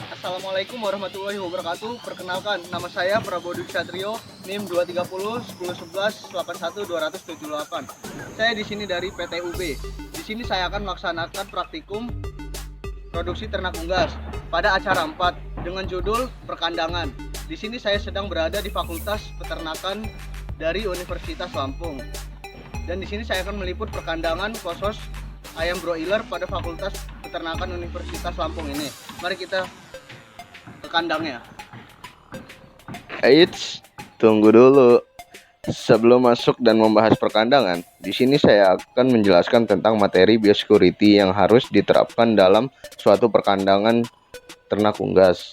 Assalamualaikum warahmatullahi wabarakatuh. Perkenalkan, nama saya Prabowo Dwi Satrio, NIM 230 1011 81 278. Saya di sini dari PT UB. Di sini saya akan melaksanakan praktikum produksi ternak unggas pada acara 4 dengan judul perkandangan. Di sini saya sedang berada di Fakultas Peternakan dari Universitas Lampung. Dan di sini saya akan meliput perkandangan khusus ayam broiler pada Fakultas Peternakan Universitas Lampung ini. Mari kita ke kandangnya. Eits, tunggu dulu. Sebelum masuk dan membahas perkandangan, di sini saya akan menjelaskan tentang materi biosecurity yang harus diterapkan dalam suatu perkandangan ternak unggas.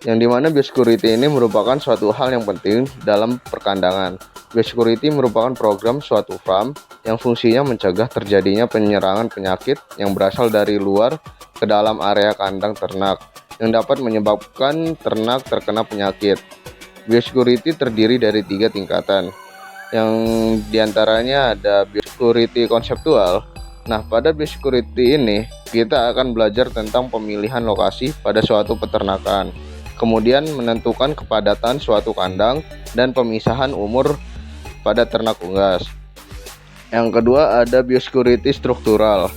Yang dimana biosecurity ini merupakan suatu hal yang penting dalam perkandangan. Biosecurity merupakan program suatu farm yang fungsinya mencegah terjadinya penyerangan penyakit yang berasal dari luar ke dalam area kandang ternak yang dapat menyebabkan ternak terkena penyakit. Biosecurity terdiri dari 3 tingkatan, yang diantaranya ada biosecurity konseptual. Nah, pada biosecurity ini kita akan belajar tentang pemilihan lokasi pada suatu peternakan, kemudian menentukan kepadatan suatu kandang dan pemisahan umur pada ternak unggas. Yang kedua ada biosecurity struktural,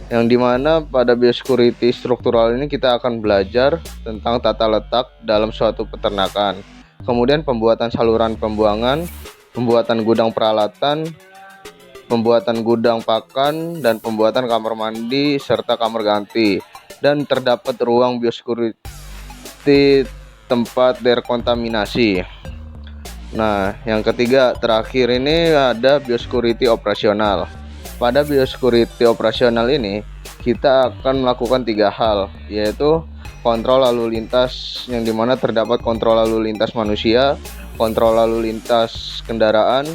yang dimana pada biosecurity struktural ini kita akan belajar tentang tata letak dalam suatu peternakan, kemudian pembuatan saluran pembuangan, pembuatan gudang peralatan, pembuatan gudang pakan, dan pembuatan kamar mandi serta kamar ganti. Dan terdapat ruang biosecurity tempat dekontaminasi. Nah, yang ketiga terakhir ini ada biosecurity operasional. Pada biosecurity operasional ini kita akan melakukan 3 hal, yaitu kontrol lalu lintas, yang dimana terdapat kontrol lalu lintas manusia, kontrol lalu lintas kendaraan,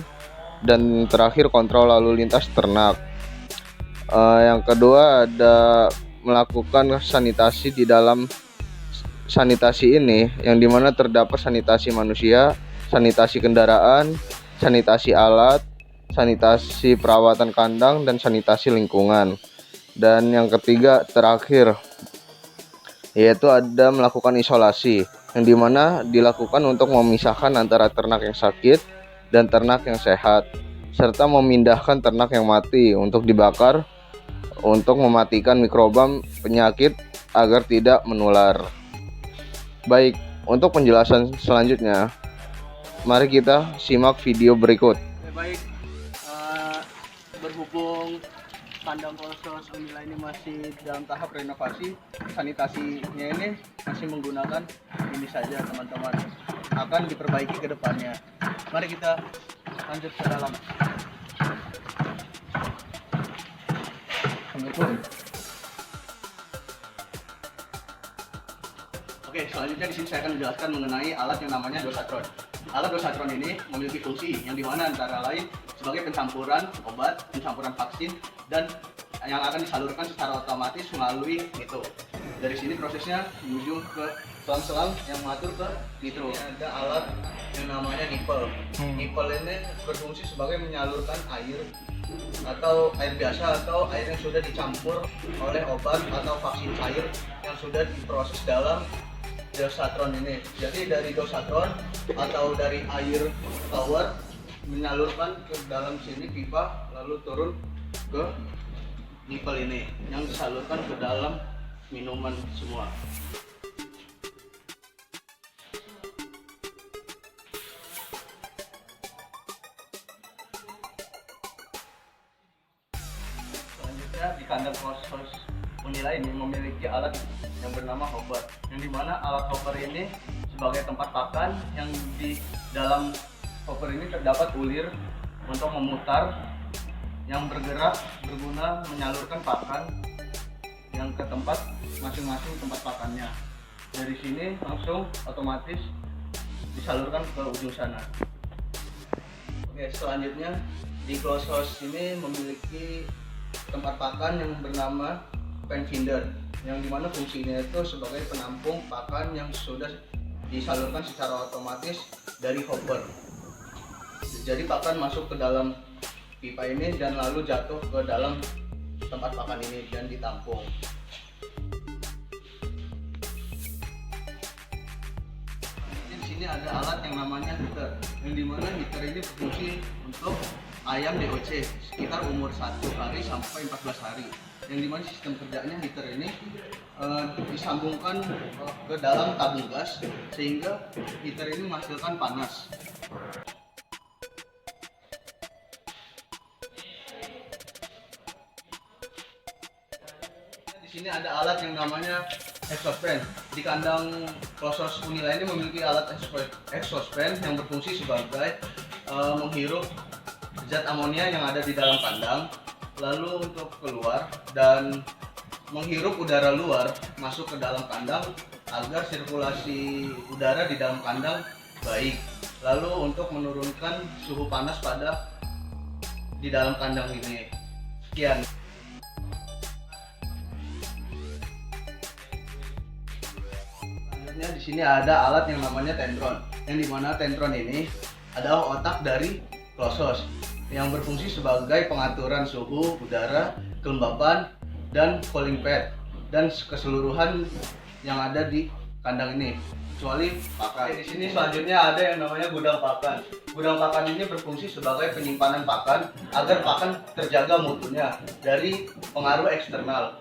dan terakhir kontrol lalu lintas ternak. Yang kedua ada melakukan sanitasi. Di dalam sanitasi ini yang dimana terdapat sanitasi manusia, sanitasi kendaraan, sanitasi alat, sanitasi perawatan kandang, dan sanitasi lingkungan. Dan yang ketiga terakhir yaitu ada melakukan isolasi, yang dimana dilakukan untuk memisahkan antara ternak yang sakit dan ternak yang sehat, serta memindahkan ternak yang mati untuk dibakar untuk mematikan mikroba penyakit agar tidak menular. Baik, untuk penjelasan selanjutnya mari kita simak video berikut. Baik, berhubung kandang khusus Unila ini masih dalam tahap renovasi, sanitasinya ini masih menggunakan ini saja, teman-teman. Akan diperbaiki ke depannya. Mari kita lanjut ke dalam. Assalamualaikum. Oke, selanjutnya di sini saya akan menjelaskan mengenai alat yang namanya dosatron. Alat dosatron ini memiliki fungsi yang dimana antara lain sebagai pencampuran obat, pencampuran vaksin, dan yang akan disalurkan secara otomatis melalui nitro. Dari sini prosesnya menuju ke selang-selang yang mengatur ke nitro. Ini ada alat yang namanya nipple. Nipple ini berfungsi sebagai menyalurkan air atau air biasa atau air yang sudah dicampur oleh obat atau vaksin cair yang sudah diproses dalam dosatron ini. Jadi dari dosatron atau dari air tower menyalurkan ke dalam sini pipa, lalu turun ke nipple ini yang disalurkan ke dalam minuman semua. Selanjutnya di kandang khusus Unila ini memiliki alat yang bernama hopper, yang dimana alat hopper ini sebagai tempat pakan, yang di dalam hopper ini terdapat ulir untuk memutar yang bergerak berguna menyalurkan pakan yang ke tempat masing-masing tempat pakannya. Dari sini langsung otomatis disalurkan ke ujung sana. Oke, selanjutnya di close house ini memiliki tempat pakan yang bernama pen finder, yang dimana fungsinya itu sebagai penampung pakan yang sudah disalurkan secara otomatis dari hopper. Jadi pakan masuk ke dalam pipa ini dan lalu jatuh ke dalam tempat pakan ini dan ditampung. sini ada alat yang namanya heater, yang dimana heater ini berfungsi untuk ayam DOC sekitar umur 1 hari sampai 14 hari. Yang dimana sistem kerjanya heater ini disambungkan ke dalam tabung gas sehingga heater ini menghasilkan panas. Di sini ada alat yang namanya exhaust fan. Di kandang Closos Unila ini memiliki alat exhaust fan yang berfungsi sebagai menghirup zat amonia yang ada di dalam kandang, lalu untuk keluar dan menghirup udara luar masuk ke dalam kandang agar sirkulasi udara di dalam kandang baik, lalu untuk menurunkan suhu panas pada di dalam kandang ini. Sekian. Selanjutnya di sini ada alat yang namanya tentron, yang dimana tentron ini adalah otak dari Closos yang berfungsi sebagai pengaturan suhu udara, kelembapan, dan cooling pad dan keseluruhan yang ada di kandang ini kecuali pakan. Di sini selanjutnya ada yang namanya gudang pakan. Gudang pakan ini berfungsi sebagai penyimpanan pakan agar pakan terjaga mutunya dari pengaruh eksternal.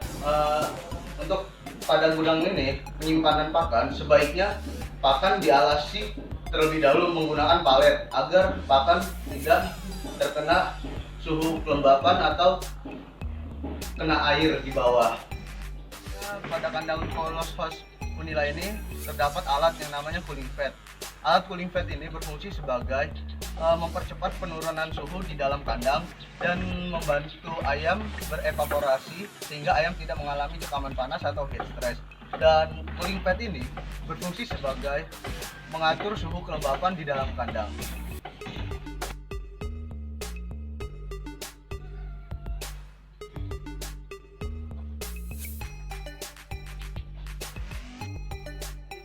Untuk pada gudang ini penyimpanan pakan sebaiknya pakan dialasi terlebih dahulu menggunakan palet agar pakan tidak terkena suhu kelembapan atau kena air di bawah. Pada kandang Closos Unila ini terdapat alat yang namanya cooling pad. Alat cooling pad ini berfungsi sebagai mempercepat penurunan suhu di dalam kandang dan membantu ayam berevaporasi sehingga ayam tidak mengalami dekaman panas atau heat stress. Dan cooling pad ini berfungsi sebagai mengatur suhu kelembapan di dalam kandang.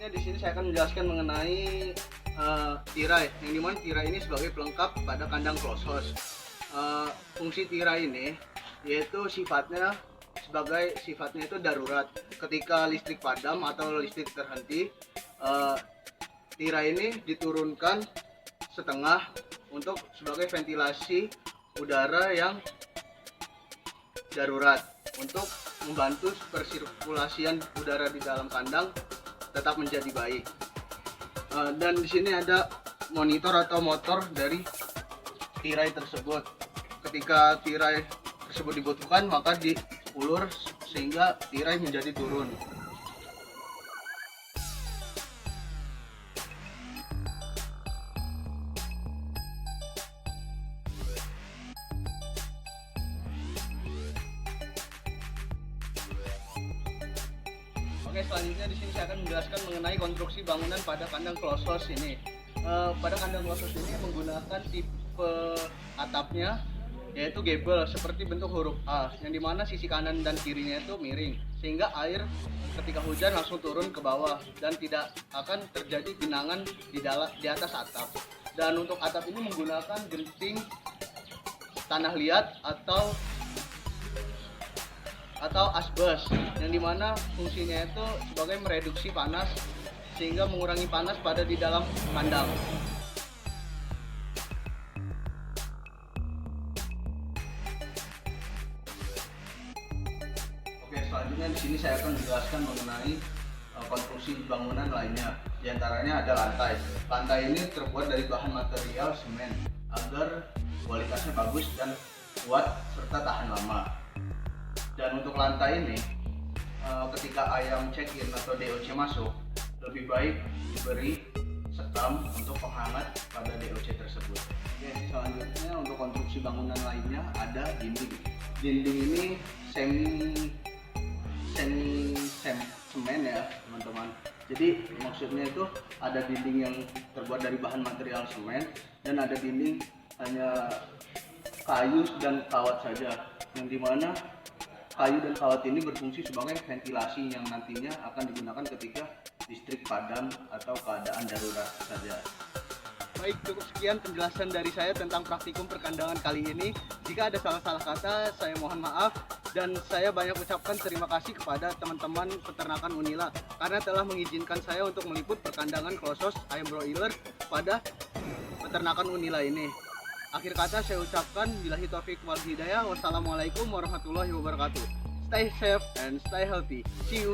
Di sini saya akan menjelaskan mengenai tirai, yang dimana tirai ini sebagai pelengkap pada kandang Closos. Fungsi tirai ini yaitu sifatnya itu darurat. Ketika listrik padam atau listrik terhenti, tirai ini diturunkan setengah untuk sebagai ventilasi udara yang darurat untuk membantu persirkulasian udara di dalam kandang tetap menjadi baik. Dan di sini ada monitor atau motor dari tirai tersebut. Ketika tirai tersebut dibutuhkan maka diulur sehingga tirai menjadi turun. Oke, selanjutnya di sini saya akan menjelaskan mengenai konstruksi bangunan pada kandang Closos ini. Pada kandang Closos ini menggunakan tipe atapnya yaitu gable seperti bentuk huruf A, yang dimana sisi kanan dan kirinya itu miring sehingga air ketika hujan langsung turun ke bawah dan tidak akan terjadi genangan di atas atap. Dan untuk atap ini menggunakan genting tanah liat atau asbes, yang dimana fungsinya itu sebagai mereduksi panas sehingga mengurangi panas pada di dalam kandang. Oke, selanjutnya di sini saya akan menjelaskan mengenai konstruksi bangunan lainnya. Di antaranya ada lantai. Lantai ini terbuat dari bahan material semen agar kualitasnya bagus dan kuat serta tahan lama. Dan untuk lantai ini, ketika ayam check-in atau DOC masuk, lebih baik diberi sekam untuk penghangat pada DOC tersebut. Oke, selanjutnya untuk konstruksi bangunan lainnya ada dinding. Dinding ini semi semen ya teman-teman. Jadi maksudnya itu ada dinding yang terbuat dari bahan material semen dan ada dinding hanya kayu dan kawat saja, yang dimana kayu dan kawat ini berfungsi sebagai ventilasi yang nantinya akan digunakan ketika listrik padam atau keadaan darurat saja. Baik, cukup sekian penjelasan dari saya tentang praktikum perkandangan kali ini. Jika ada salah-salah kata, saya mohon maaf. Dan saya banyak ucapkan terima kasih kepada teman-teman peternakan Unila karena telah mengizinkan saya untuk meliput perkandangan klosos ayam broiler pada peternakan Unila ini. Akhir kata saya ucapkan billahi taufik wal hidayah. Wassalamualaikum warahmatullahi wabarakatuh. Stay safe and stay healthy. See you.